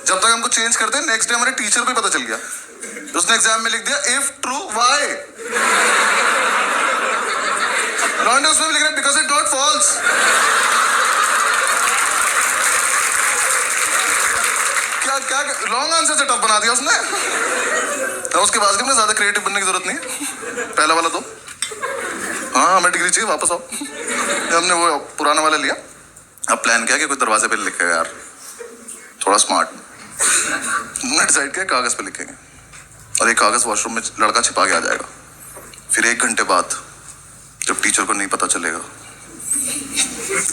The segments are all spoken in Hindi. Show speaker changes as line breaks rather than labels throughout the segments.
जब तक हमको चेंज करते हैं, नेक्स्ट डे हमारे टीचर को पता चल गया, उसने एग्जाम में लिख दिया इफ ट्रू वाई, लॉन्डे उसमें भी लिख रहा है बिकॉज इट गॉट फॉल्स। क्या क्या लॉन्ग आंसर से टफ बना दिया उसने। तो उसके बाद में ज्यादा क्रिएटिव बनने की जरूरत नहीं है, पहला वाला तो हाँ हमें डिग्री चाहिए वापस आओ। हमने वो पुराना वाला लिया, अब प्लान किया कि कोई दरवाजे पे लिखेगा यार, थोड़ा स्मार्ट। हमने डिसाइड किया कागज पे लिखेंगे और एक कागज वॉशरूम में लड़का छिपा के आ जाएगा, फिर 1 घंटे बाद जब टीचर को नहीं पता चलेगा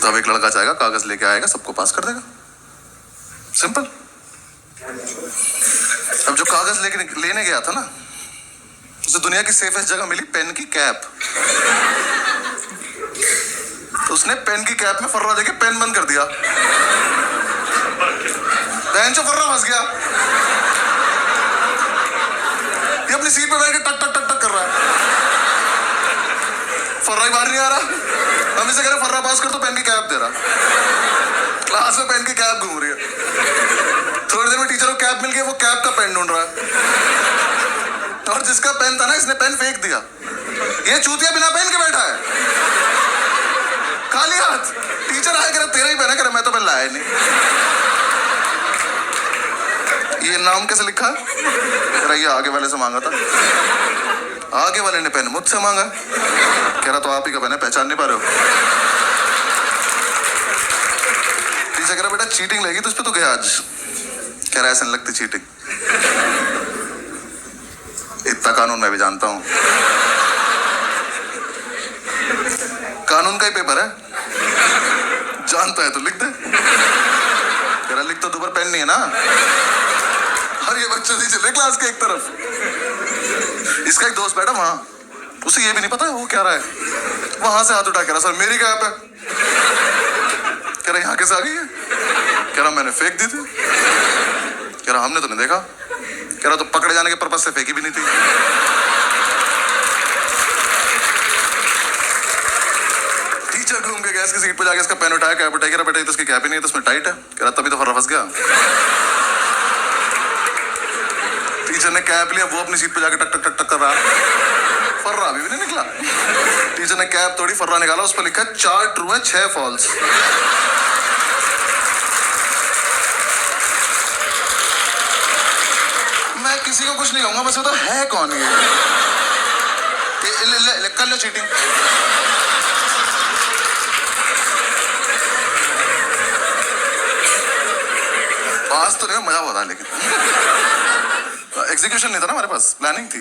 तब एक लड़का जाएगा कागज लेके आएगा, सबको पास कर देगा। सिंपल। अब जो कागज लेने गया था ना, उसे दुनिया की सेफेस्ट जगह मिली पेन की कैप। तो उसने पेन की कैप में फर्रा देके पेन बंद कर दिया, बेंच में फर्रा फंस गया। ये अपनी सीट पे बैठ के टक टक टक टक कर रहा है, फर्रा ही बाहर नहीं आ रहा। हम इसे कह रहे फर्रा पास कर, तो पेन की कैप दे रहा, क्लास में पेन की कैप घूम रही है। थोड़ी देर में टीचर को कैप मिल गई, वो कैप का पेन ढूंढ रहा है, और जिसका पेन था ना इसने पेन फेंक दिया। ये चूतिया बिना पेन के बैठा है, खाली हाथ। टीचर आया, कह रहा तेरा ही पेन है, कह रहा मैं तो पेन लाया नहीं। ये नाम कैसे लिखा? कह रहा ये आगे वाले से मांगा था, आगे वाले ने पेन मुझसे मांगा। कह रहा तो आप ही का पेन है, पहचान नहीं पा रहे हो। टीचर कह रहा बेटा चीटिंग लगी तो उस पर तो गया आज। कह रहा ऐसा नहीं लगती चीटिंग, इतना कानून मैं भी जानता हूं। कानून का ही पेपर है, जानता है तो लिख दे। कह रहा लिख तो दो, पर पेन नहीं है ना। और ये बच्चे नहीं चले क्लास के एक तरफ, इसका एक दोस्त बैठा वहां, उसे ये भी नहीं पता वो क्या रहा है। वहां से हाथ उठा के रहा सर मेरी कैप है। कह रहा यहाँ कैसे आ गई है? कह रहा मैंने फेंक दी थी। कह रहा हमने तो नहीं देखा। कह रहा तो पकड़े जाने के पर्पस से फेंकी भी नहीं थी। टीचर घूम के गैस की सीट पे जाके इसका पेन उठाया, कैप उठाई। कह रहा बेटा ये तो इसकी कैप ही नहीं है, तो उसमें टाइट है। कह रहा तभी तो फर्रा फंस गया। टीचर ने कैप लिया, वो अपनी सीट पे जाके टक टक टक टक कर रहा, फर्रा अभी भी नहीं निकला। टीचर ने कैप तोड़ी, फर्रा निकाला, उस पर लिखा 4 ट्रू है 6 फॉल्स। मैं किसी को कुछ नहीं कहूंगा, बस बताओ है कौन ये? कर लो चीटिंग। पास तो नहीं, मजा हुआ था, लेकिन एग्जीक्यूशन नहीं था ना हमारे पास, प्लानिंग थी।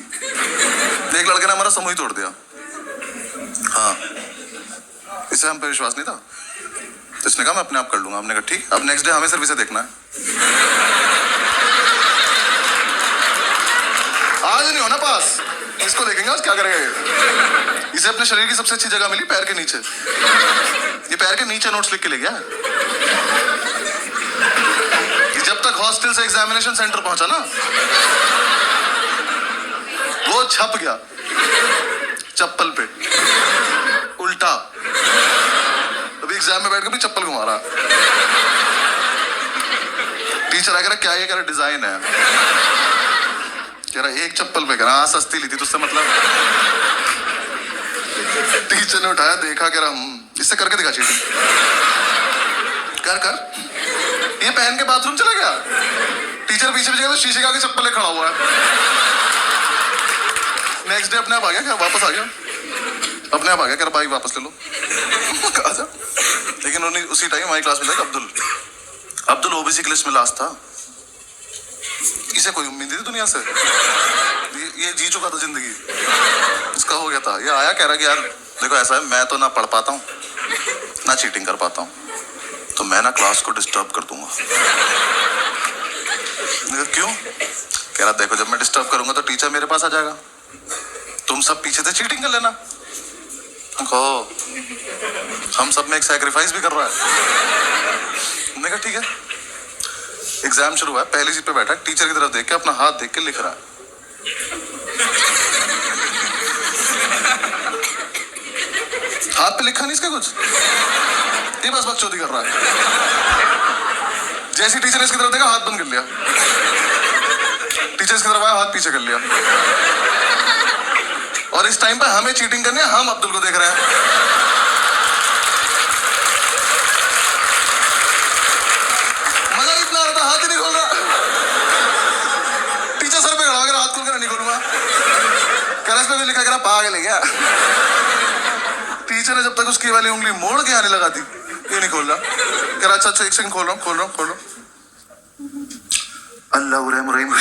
एक लड़के ने हमारा समूह ही तोड़ दिया। हाँ, इससे हम पे विश्वास नहीं था, तो इसने कहा मैं अपने आप कर लूंगा। हमने कहा ठीक। अब नेक्स्ट डे हमें सिर्फ इसे देखना है। आज नहीं होना पास, इसको देखेंगे आज क्या करेगा ये। इसे अपने शरीर की सबसे अच्छी जगह मिली, पैर के नीचे। ये पैर के नीचे नोट्स लिख के ले गया। जब तक हॉस्टल से एग्जामिनेशन सेंटर पहुंचा ना, वो छप गया चप्पल पे उल्टा। अभी एग्जाम में बैठ के भी चप्पल घुमा रहा। टीचर आकर क्या ये कह रहा डिजाइन है। कह रहा एक चप्पल पे, कह रहा सस्ती ली थी तुझसे मतलब। टीचर ने उठाया, देखा, कह रहा इससे करके दिखा चीटिंग। कर कर। ये पहन के बाथरूम चला गया। टीचर पीछे पीछे तो शीशे के आगे चप्पल खड़ा हुआ है। नेक्स्ट डे अपने आप आ गया, क्या वापस आ गया, अपने आप आ गया। कह रहा बाइक वापस ले लो। कहा जा। लेकिन उन्हीं उसी टाइम हमारी क्लास में था अब्दुल ओबीसी की लिस्ट में लास्ट था। इसे कोई उम्मीद थी दुनिया से? ये जी चुका था जिंदगी, इसका हो गया था। ये आया, कह रहा कि यार देखो ऐसा है, मैं तो ना पढ़ पाता हूँ ना चीटिंग कर पाता हूँ, तो मैं ना क्लास को डिस्टर्ब कर दूंगा। क्यों? कह रहा देखो जब मैं डिस्टर्ब करूंगा तो टीचर मेरे पास आ जाएगा, तुम सब पीछे से चीटिंग कर लेना। हम सब में एक सैक्रिफाइस भी कर रहा है। मैंने कहा ठीक है। एग्जाम शुरू हुआ, पहली सीट पे बैठा, टीचर की तरफ देख के अपना हाथ देख के लिख रहा है। हाथ पे लिखा नहीं इसका कुछ, ये बस बकचोदी कर रहा है। जैसे टीचर ने इसकी तरफ देखा, हाथ बंद कर लिया। टीचर इसकी तरफ आया, हाथ पीछे कर लिया। और इस टाइम पे हमें चीटिंग करनी है, हम अब्दुल को देख रहे हैं। मजा इतना आ रहा था, हाथ ही नहीं खोल रहा। टीचर सर पे खड़ा हो गया, हाथ खोल कर नहीं खोलूंगा। कह रहा भी लिखा, कह रहा पागल है क्या। टीचर ने जब तक उसकी वाली उंगली मोड़ के आने लगा थी, ये नहीं खोल रहा। कह रहा अच्छा एक सेकंड, खोल रहा हूँ। अल्लाह रहीम।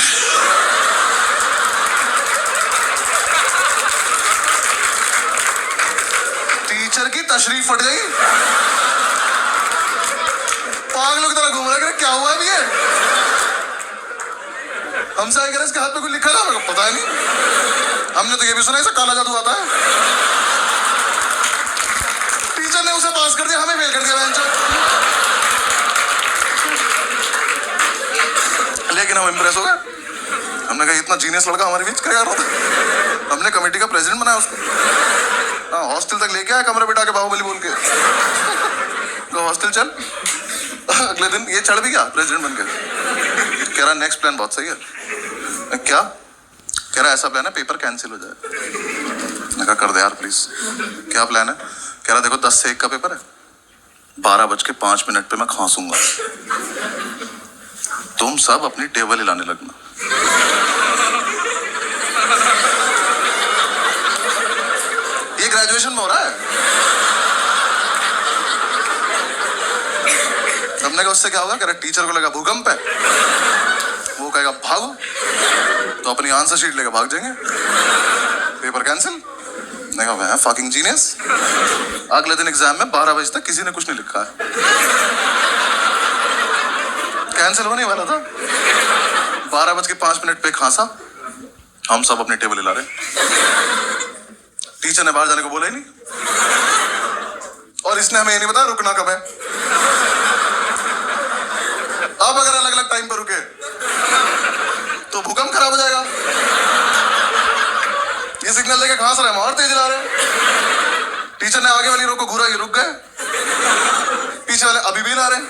टीचर की तशरीफ फट गई। पागलों की तरह घूम रहा है, क्या हुआ है ये। हमसे आए, इसके हाथ पे कुछ लिखा था, मेरे को पता नहीं। हमने तो ये भी सुना है काला जादू आता है। टीचर ने उसे पास कर दिया, हमें फेल कर दिया बेंच। लेकिन हम इम्प्रेस हो गए। हमने कहा इतना जीनियस लड़का हमारे बीच क्या होता है। हमने कमेटी का प्रेसिडेंट बनाया उसको। हाँ, हॉस्टल तक लेके आया, कमरे बिठा के बाहुबली बोल के। तो हॉस्टल चल। अगले दिन ये चढ़ भी गया प्रेसिडेंट बन के। कह रहा नेक्स्ट प्लान बहुत सही है। क्या? कह रहा ऐसा प्लान है पेपर कैंसिल हो जाए। मैंने कहा कर दे यार प्लीज। क्या प्लान है? कह रहा देखो 10 से 1 का पेपर है, 12:05 पे मैं खांसूंगा, तुम सब अपनी टेबल हिलाने लगना। ये ग्रेजुएशन में हो रहा है। हमने कहा उससे क्या होगा? कह रहा टीचर को लगा भूकंप है, वो कहेगा भागो, तो अपनी आंसर शीट लेकर भाग जाएंगे, पेपर कैंसिल। नहीं कहा मैं फकिंग जीनियस। अगले दिन एग्जाम में 12 बजे तक किसी ने कुछ नहीं लिखा है। कैंसिल होने वाला था। 12:05 पे खांसा, हम सब अपनी टेबल हिला रहे। टीचर ने बाहर जाने को बोला ही नहीं, और इसने हमें ये नहीं बताया रुकना कब है। अब अगर अलग अलग टाइम पर रुके तो भूकंप खराब हो जाएगा। ये सिग्नल लेके खांस रहे हैं, और तेज ला रहे हैं। टीचर ने आगे वाली रो को घूरा, ये रुक गए। पीछे वाले अभी भी ला रहे हैं।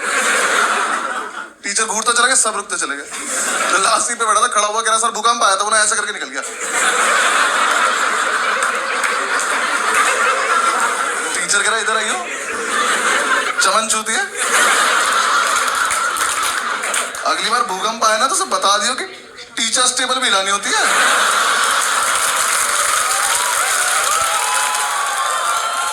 टीचर घूरता चला गया, सब रुकते चले गए। तो लास्ट सीट पे बैठा था, खड़ा हुआ, कह रहा सर भूकंप आया था, उन्हें ऐसे करके निकल गया। टीचर कह रहा इधर आइयो, चमन चूती है। अगली बार भूकंप आया ना तो सब बता दियो कि टीचर्स टेबल भी हिलानी होती है।